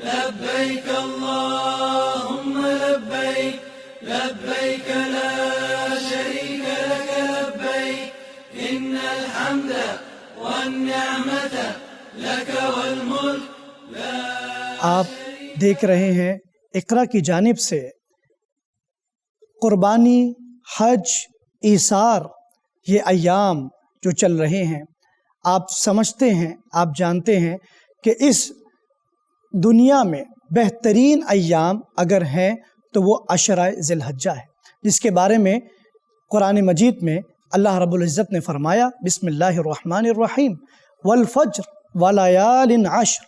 لبيك اللهم لبيك لبيك لا شريك لك لبيك إن الحمد والنعمة لك والملك لا آپ دیکھ رہے ہیں اقرا کی جانب سے قربانی، حج، ایثار، یہ ایام جو چل رہے ہیں، آپ سمجھتے ہیں، آپ جانتے ہیں کہ اس دنیا میں بہترین ایام اگر ہیں تو وہ عشرہ ذی الحجہ ہے، جس کے بارے میں قرآن مجید میں اللہ رب العزت نے فرمایا بسم اللہ الرحمن الرحیم والفجر ولیال عشر،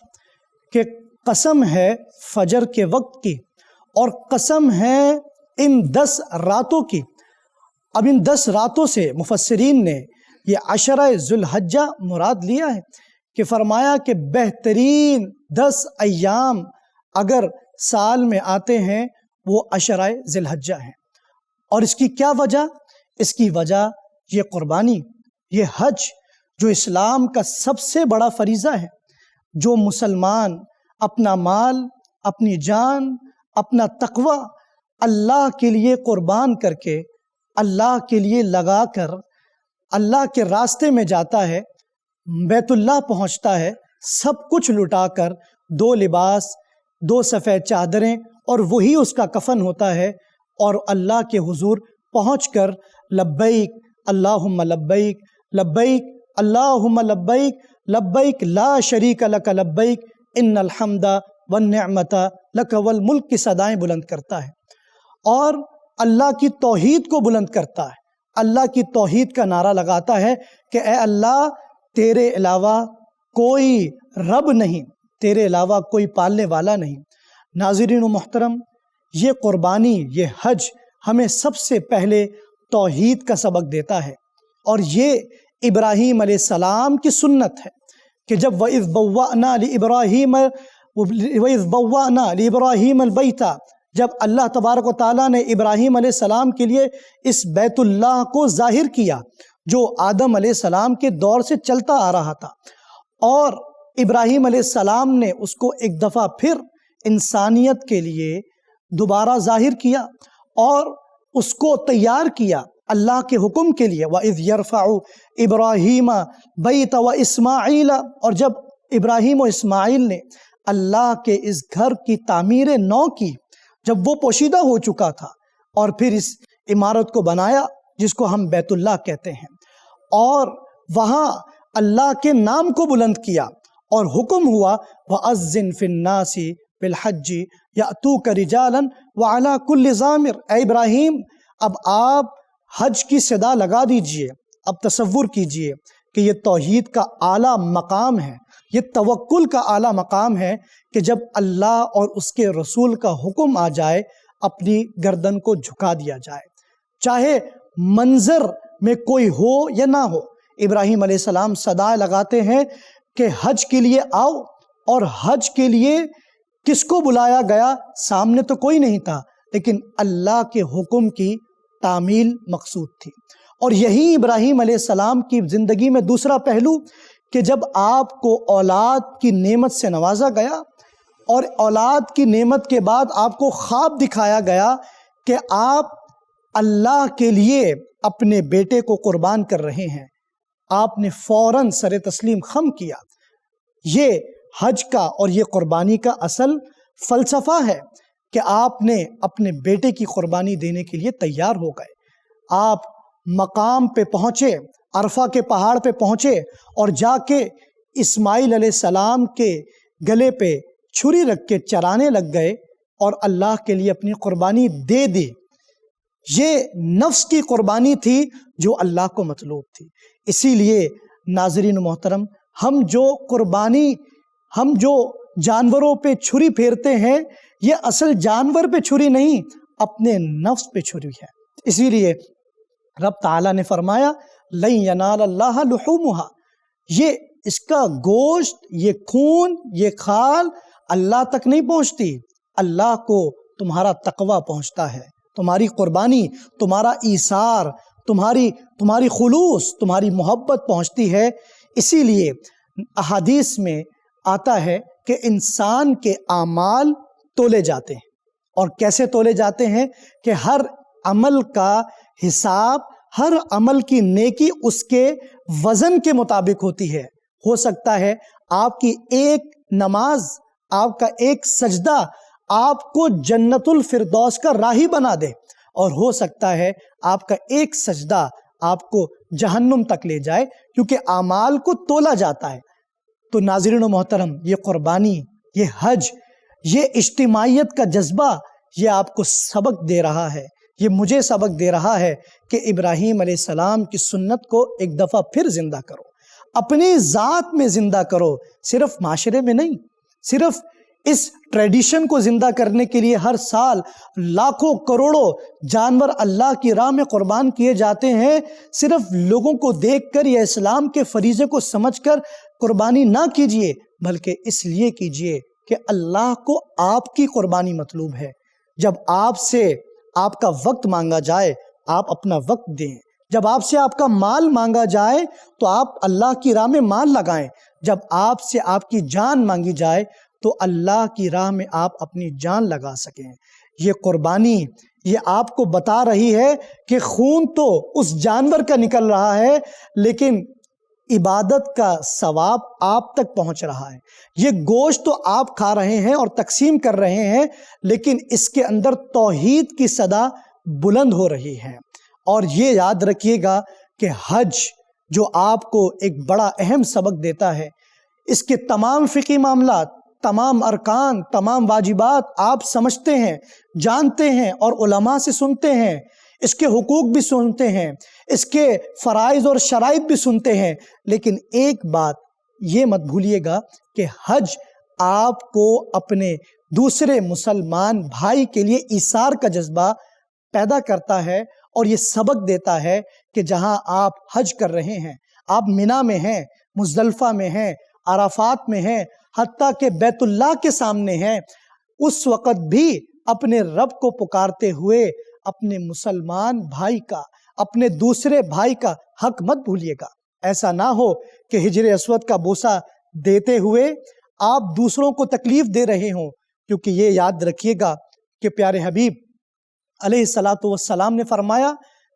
کہ قسم ہے فجر کے وقت کی اور قسم ہے ان 10 راتوں کی۔ اب ان 10 راتوں سے مفسرین نے یہ عشرہ ذی الحجہ مراد لیا ہے کہ فرمایا کہ بہترین 10 ایام اگر سال میں آتے ہیں وہ عشرہ ذی الحجہ ہیں۔ اور اس کی کیا وجہ؟ اس کی وجہ یہ قربانی، یہ حج جو اسلام کا سب سے بڑا فریضہ ہے، جو مسلمان اپنا مال، اپنی جان، اپنا تقوی اللہ کے لیے قربان کر کے، اللہ کے لیے لگا کر اللہ کے راستے میں جاتا ہے، بیت اللہ پہنچتا ہے، سب کچھ لٹا کر 2 لباس، 2 سفید چادریں اور وہی اس کا کفن ہوتا ہے، اور اللہ کے حضور پہنچ کر لبیک اللہم لبیک لبیک اللہم لبیک لبیک لا شریک لک لبیک ان الحمد والنعمت لک والملک کی صدائیں بلند کرتا ہے، اور اللہ کی توحید کو بلند کرتا ہے، اللہ کی توحید کا نعرہ لگاتا ہے کہ اے اللہ تیرے علاوہ کوئی رب نہیں، تیرے علاوہ کوئی پالنے والا نہیں۔ ناظرین و محترم، یہ قربانی، یہ حج ہمیں سب سے پہلے توحید کا سبق دیتا ہے، اور یہ ابراہیم علیہ السلام کی سنت ہے کہ جب وَإِذْ بَوَّأْنَا لِإِبْرَاهِيمَ الْبَيْتَ، جب اللہ تبارک و تعالیٰ نے ابراہیم علیہ السلام کے لیے اس بیت اللہ کو ظاہر کیا جو آدم علیہ السلام کے دور سے چلتا آ رہا تھا، اور ابراہیم علیہ السلام نے اس کو ایک دفعہ پھر انسانیت کے لیے دوبارہ ظاہر کیا اور اس کو تیار کیا اللہ کے حکم کے لیے۔ وَإِذْ يَرْفَعُ إِبْرَاهِيمَ بَيْتَ وَإِسْمَاعِيلَ، اور جب ابراہیم و اسماعیل نے اللہ کے اس گھر کی تعمیر نو کی، جب وہ پوشیدہ ہو چکا تھا، اور پھر اس عمارت کو بنایا جس کو ہم بیت اللہ کہتے ہیں، اور وہاں اللہ کے نام کو بلند کیا اور حکم ہوا وَأَذِّن فِي النَّاسِ بِالْحَجِّ يَأْتُوكَ رِجَالًا وَعَلَى كُلِّ ضَامِرٍ، اے ابراہیم اب آپ حج کی صدا لگا دیجئے۔ اب تصور کیجئے کہ یہ توحید کا اعلیٰ مقام ہے، یہ توکل کا اعلیٰ مقام ہے کہ جب اللہ اور اس کے رسول کا حکم آ جائے اپنی گردن کو جھکا دیا جائے، چاہے منظر میں کوئی ہو یا نہ ہو۔ ابراہیم علیہ السلام صدائیں لگاتے ہیں کہ حج کے لیے آؤ، اور حج کے لیے کس کو بلایا گیا؟ سامنے تو کوئی نہیں تھا، لیکن اللہ کے حکم کی تعمیل مقصود تھی۔ اور یہی ابراہیم علیہ السلام کی زندگی میں دوسرا پہلو کہ جب آپ کو اولاد کی نعمت سے نوازا گیا، اور اولاد کی نعمت کے بعد آپ کو خواب دکھایا گیا کہ آپ اللہ کے لیے اپنے بیٹے کو قربان کر رہے ہیں، آپ نے فوراً سر تسلیم خم کیا۔ یہ حج کا اور یہ قربانی کا اصل فلسفہ ہے کہ آپ نے اپنے بیٹے کی قربانی دینے کے لیے تیار ہو گئے۔ آپ مقام پہ پہنچے، عرفہ کے پہاڑ پہ پہنچے، اور جا کے اسماعیل علیہ السلام کے گلے پہ چھری رکھ کے چرانے لگ گئے اور اللہ کے لیے اپنی قربانی دے دی۔ یہ نفس کی قربانی تھی جو اللہ کو مطلوب تھی۔ اسی لیے ناظرین محترم، ہم جو جانوروں پہ چھری پھیرتے ہیں، یہ اصل جانور پہ چھری نہیں، اپنے نفس پہ چھری ہے۔ اسی لیے رب تعالیٰ نے فرمایا لَن يَنَالَ اللَّهَ لُحُومُهَا، یہ اس کا گوشت، یہ خون، یہ کھال اللہ تک نہیں پہنچتی، اللہ کو تمہارا تقوی پہنچتا ہے، تمہاری قربانی، تمہارا ایثار، تمہاری خلوص، تمہاری محبت پہنچتی ہے۔ اسی لیے احادیث میں آتا ہے کہ انسان کے اعمال تولے جاتے ہیں. اور کیسے تولے جاتے ہیں؟ کہ ہر عمل کا حساب، ہر عمل کی نیکی اس کے وزن کے مطابق ہوتی ہے. ہو سکتا ہے آپ کی ایک نماز، آپ کا ایک سجدہ آپ کو جنت الفردوس کا راہی بنا دے، اور ہو سکتا ہے آپ کا ایک سجدہ آپ کو جہنم تک لے جائے، کیونکہ اعمال کو تولا جاتا ہے. تو ناظرین و محترم، یہ قربانی، یہ حج، یہ اجتماعیت کا جذبہ، یہ آپ کو سبق دے رہا ہے، یہ مجھے سبق دے رہا ہے کہ ابراہیم علیہ السلام کی سنت کو ایک دفعہ پھر زندہ کرو، اپنی ذات میں زندہ کرو، صرف معاشرے میں نہیں. صرف اس ٹریڈیشن کو زندہ کرنے کے لیے ہر سال لاکھوں کروڑوں جانور اللہ کی راہ میں قربان کیے جاتے ہیں. صرف لوگوں کو دیکھ کر یا اسلام کے فریضے کو سمجھ کر قربانی نہ کیجیے، بلکہ اس لیے کیجیے کہ اللہ کو آپ کی قربانی مطلوب ہے. جب آپ سے آپ کا وقت مانگا جائے، آپ اپنا وقت دیں. جب آپ سے آپ کا مال مانگا جائے تو آپ اللہ کی راہ میں مال لگائیں. جب آپ سے آپ کی جان مانگی جائے تو اللہ کی راہ میں آپ اپنی جان لگا سکیں. یہ قربانی، یہ آپ کو بتا رہی ہے کہ خون تو اس جانور کا نکل رہا ہے، لیکن عبادت کا ثواب آپ تک پہنچ رہا ہے. یہ گوشت تو آپ کھا رہے ہیں اور تقسیم کر رہے ہیں، لیکن اس کے اندر توحید کی صدا بلند ہو رہی ہے. اور یہ یاد رکھیے گا کہ حج جو آپ کو ایک بڑا اہم سبق دیتا ہے، اس کے تمام فقہی معاملات، تمام ارکان، تمام واجبات آپ سمجھتے ہیں، جانتے ہیں اور علماء سے سنتے ہیں. اس کے حقوق بھی سنتے ہیں، اس کے فرائض اور شرائط بھی سنتے ہیں. لیکن ایک بات یہ مت بھولیے گا کہ حج آپ کو اپنے دوسرے مسلمان بھائی کے لیے ایثار کا جذبہ پیدا کرتا ہے، اور یہ سبق دیتا ہے کہ جہاں آپ حج کر رہے ہیں، آپ منی میں ہیں، مزدلفہ میں ہیں، عرفات میں ہیں، حتیٰ کہ بیت اللہ کے سامنے ہیں، اس وقت بھی اپنے رب کو پکارتے ہوئے اپنے مسلمان بھائی کا، اپنے دوسرے بھائی کا حق مت بھولیے گا. ایسا نہ ہو کہ حجر اسود کا بوسہ دیتے ہوئے آپ دوسروں کو تکلیف دے رہے ہوں. کیونکہ یہ یاد رکھیے گا کہ پیارے حبیب علیہ السلام نے فرمایا،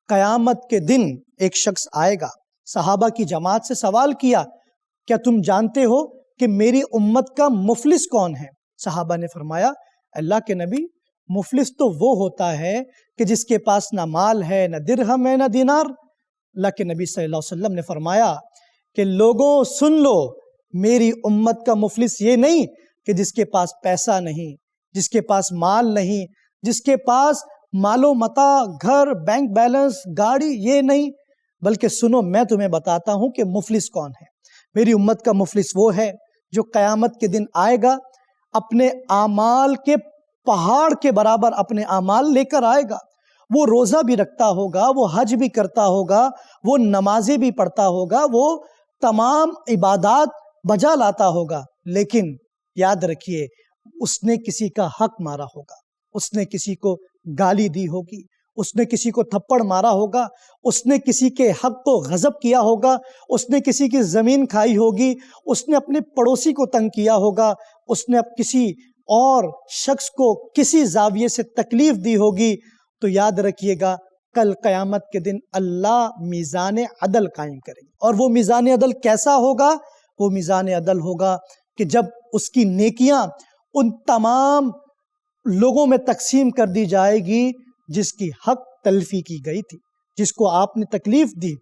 قیامت کے دن ایک شخص آئے گا. صحابہ کی جماعت سے سوال کیا، کیا تم جانتے ہو کہ میری امت کا مفلس کون ہے؟ صحابہ نے فرمایا، اللہ کے نبی، مفلس تو وہ ہوتا ہے کہ جس کے پاس نہ مال ہے، نہ درہم ہے، نہ دینار. اللہ کے نبی صلی اللہ علیہ وسلم نے فرمایا کہ لوگوں سن لو، میری امت کا مفلس یہ نہیں کہ جس کے پاس پیسہ نہیں، جس کے پاس مال نہیں، جس کے پاس مال و متاع، گھر، بینک بیلنس، گاڑی، یہ نہیں، بلکہ سنو میں تمہیں بتاتا ہوں کہ مفلس کون ہے. میری امت کا مفلس وہ ہے جو قیامت کے دن آئے گا، اپنے اعمال کے پہاڑ کے برابر اپنے اعمال لے کر آئے گا. وہ روزہ بھی رکھتا ہوگا، وہ حج بھی کرتا ہوگا، وہ نمازیں بھی پڑھتا ہوگا، وہ تمام عبادات بجا لاتا ہوگا، لیکن یاد رکھیے اس نے کسی کا حق مارا ہوگا، اس نے کسی کو گالی دی ہوگی، اس نے کسی کو تھپڑ مارا ہوگا، اس نے کسی کے حق کو غصب کیا ہوگا، اس نے کسی کی زمین کھائی ہوگی، اس نے اپنے پڑوسی کو تنگ کیا ہوگا، اس نے اب کسی اور شخص کو کسی زاویے سے تکلیف دی ہوگی. تو یاد رکھیے گا کل قیامت کے دن اللہ میزان عدل قائم کرے گا. اور وہ میزان عدل کیسا ہوگا؟ وہ میزان عدل ہوگا کہ جب اس کی نیکیاں ان تمام لوگوں میں تقسیم کر دی جائے گی جس کی حق تلفی کی گئی تھی، جس کو آپ نے تکلیف دی،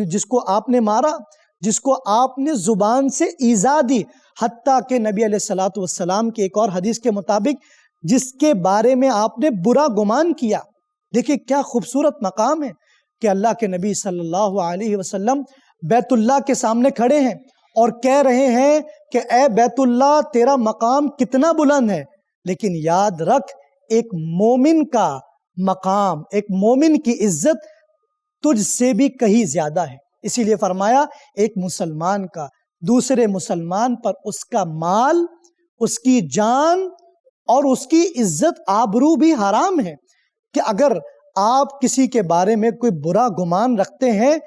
جس کو آپ نے مارا، جس کو آپ نے زبان سے ایذا دی، حتیٰ کہ نبی علیہ السلام کی ایک اور حدیث کے مطابق جس کے بارے میں آپ نے برا گمان کیا. دیکھیں کیا خوبصورت مقام ہے کہ اللہ کے نبی صلی اللہ علیہ وسلم بیت اللہ کے سامنے کھڑے ہیں اور کہہ رہے ہیں کہ اے بیت اللہ تیرا مقام کتنا بلند ہے، لیکن یاد رکھ ایک مومن کا مقام، ایک مومن کی عزت تجھ سے بھی کہیں زیادہ ہے. اسی لیے فرمایا ایک مسلمان کا دوسرے مسلمان پر اس کا مال، اس کی جان اور اس کی عزت آبرو بھی حرام ہے. کہ اگر آپ کسی کے بارے میں کوئی برا گمان رکھتے ہیں،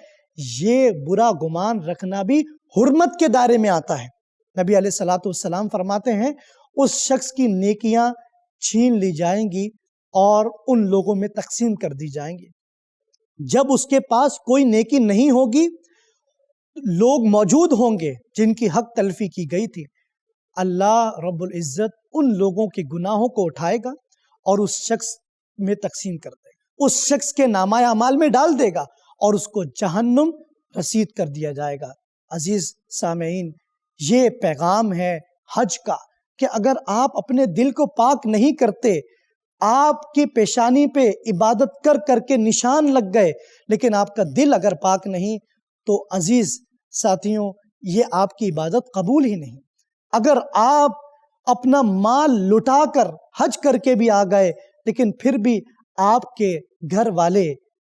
یہ برا گمان رکھنا بھی حرمت کے دائرے میں آتا ہے. نبی علیہ الصلوۃ والسلام فرماتے ہیں اس شخص کی نیکیاں چھین لی جائیں گی اور ان لوگوں میں تقسیم کر دی جائیں گی۔ جب اس کے پاس کوئی نیکی نہیں ہوگی، لوگ موجود ہوں گے جن کی حق تلفی کی گئی تھی، اللہ رب العزت ان لوگوں کے گناہوں کو اٹھائے گا اور اس شخص میں تقسیم کر دے گا، اس شخص کے نامہ اعمال میں ڈال دے گا اور اس کو جہنم رسید کر دیا جائے گا۔ عزیز سامعین، یہ پیغام ہے حج کا کہ اگر آپ اپنے دل کو پاک نہیں کرتے، آپ کی پیشانی پہ عبادت کر کر کے نشان لگ گئے لیکن آپ کا دل اگر پاک نہیں تو عزیز ساتھیوں یہ آپ کی عبادت قبول ہی نہیں۔ اگر آپ اپنا مال لٹا کر حج کر کے بھی آ گئے لیکن پھر بھی آپ کے گھر والے،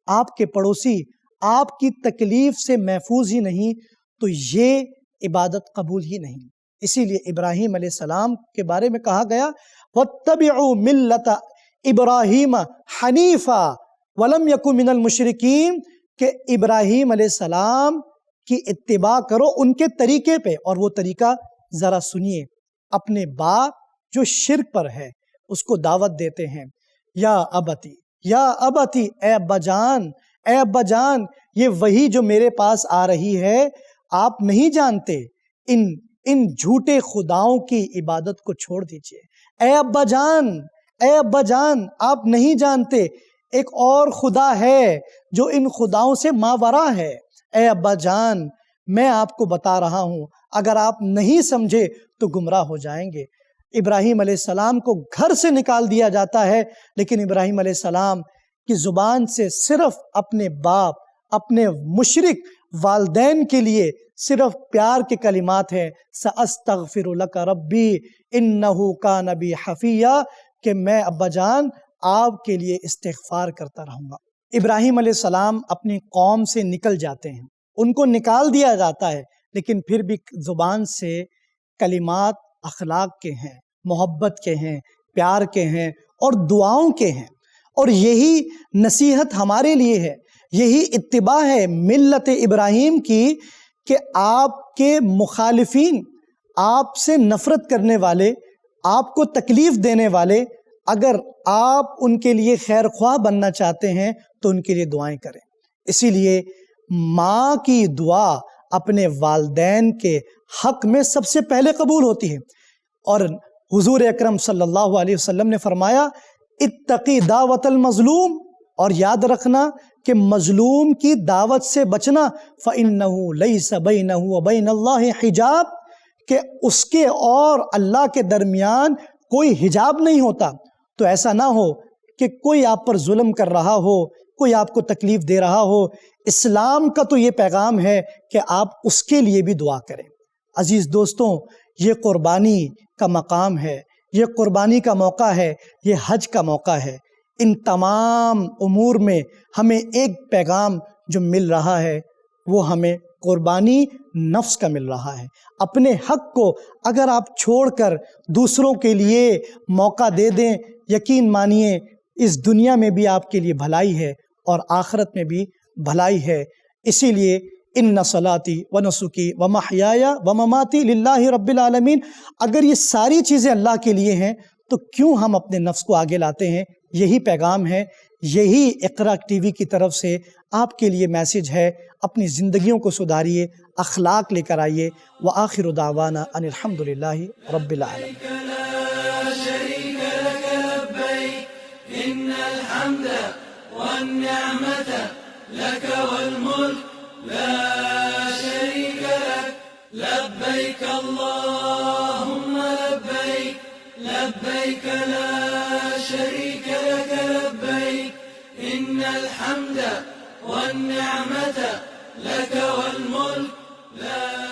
آپ کے پڑوسی آپ کی تکلیف سے محفوظ ہی نہیں تو یہ عبادت قبول ہی نہیں۔ اسی لیے ابراہیم علیہ السلام کے بارے میں کہا گیا وَاتَّبِعُوا مِلَّةَ ابراہیم حنیفا وَلَمْ يَكُنْ مِنَ الْمُشْرِكِينَ کہ ابراہیم علیہ السلام کی اتباع کرو ان کے طریقے پہ، اور وہ طریقہ ذرا سنیے۔ اپنے باپ جو شرک پر ہے اس کو دعوت دیتے ہیں، یا ابتی، یا ابتی، اے ابا جان، اے ابا جان، یہ وہی جو میرے پاس آ رہی ہے آپ نہیں جانتے، ان جھوٹے خداؤں کی عبادت کو چھوڑ دیجئے۔ اے ابا جان، اے ابا جان، آپ نہیں جانتے ایک اور خدا ہے جو ان خداؤں سے ماورا ہے۔ اے ابا جان، میں آپ کو بتا رہا ہوں، اگر آپ نہیں سمجھے تو گمراہ ہو جائیں گے۔ ابراہیم علیہ السلام کو گھر سے نکال دیا جاتا ہے لیکن ابراہیم علیہ السلام کی زبان سے صرف اپنے باپ، اپنے مشرک والدین کے لیے صرف پیار کے کلمات ہیں، سأستغفر لک ربی انہ کان بی حفیہ، کہ میں ابا جان آپ کے لیے استغفار کرتا رہوں گا۔ ابراہیم علیہ السلام اپنی قوم سے نکل جاتے ہیں، ان کو نکال دیا جاتا ہے لیکن پھر بھی زبان سے کلمات اخلاق کے ہیں، محبت کے ہیں، پیار کے ہیں اور دعاؤں کے ہیں، اور یہی نصیحت ہمارے لیے ہے، یہی اتباع ہے ملت ابراہیم کی کہ آپ کے مخالفین، آپ سے نفرت کرنے والے، آپ کو تکلیف دینے والے، اگر آپ ان کے لیے خیر خواہ بننا چاہتے ہیں تو ان کے لیے دعائیں کریں۔ اسی لیے ماں کی دعا اپنے والدین کے حق میں سب سے پہلے قبول ہوتی ہے، اور حضور اکرم صلی اللہ علیہ وسلم نے فرمایا اتقی دعوت المظلوم، اور یاد رکھنا کہ مظلوم کی دعوت سے بچنا، فَإِنَّهُ لَيْسَ بَيْنَهُ وَبَيْنَ اللَّهِ حجاب، کہ اس کے اور اللہ کے درمیان کوئی حجاب نہیں ہوتا۔ تو ایسا نہ ہو کہ کوئی آپ پر ظلم کر رہا ہو، کوئی آپ کو تکلیف دے رہا ہو، اسلام کا تو یہ پیغام ہے کہ آپ اس کے لیے بھی دعا کریں۔ عزیز دوستوں، یہ قربانی کا مقام ہے، یہ قربانی کا موقع ہے، یہ حج کا موقع ہے۔ ان تمام امور میں ہمیں ایک پیغام جو مل رہا ہے وہ ہمیں قربانی نفس کا مل رہا ہے۔ اپنے حق کو اگر آپ چھوڑ کر دوسروں کے لیے موقع دے دیں، یقین مانیے اس دنیا میں بھی آپ کے لیے بھلائی ہے اور آخرت میں بھی بھلائی ہے۔ اسی لیے ان صلاتی و نسکی و محیای و مماتی للہ رب العالمین، اگر یہ ساری چیزیں اللہ کے لیے ہیں تو کیوں ہم اپنے نفس کو آگے لاتے ہیں؟ یہی پیغام ہے، یہی اقرا ٹی وی کی طرف سے آپ کے لیے میسیج ہے۔ اپنی زندگیوں کو سدھاریے، اخلاق لے کر آئیے۔ وآخر دعوانا ان الحمدللہ رب العالمین۔ إن الحمد والنعمة لك والملك لا شريك لك لبيك اللهم لبيك لبيك لا شريك لك لبيك إن الحمد والنعمة لك والملك لا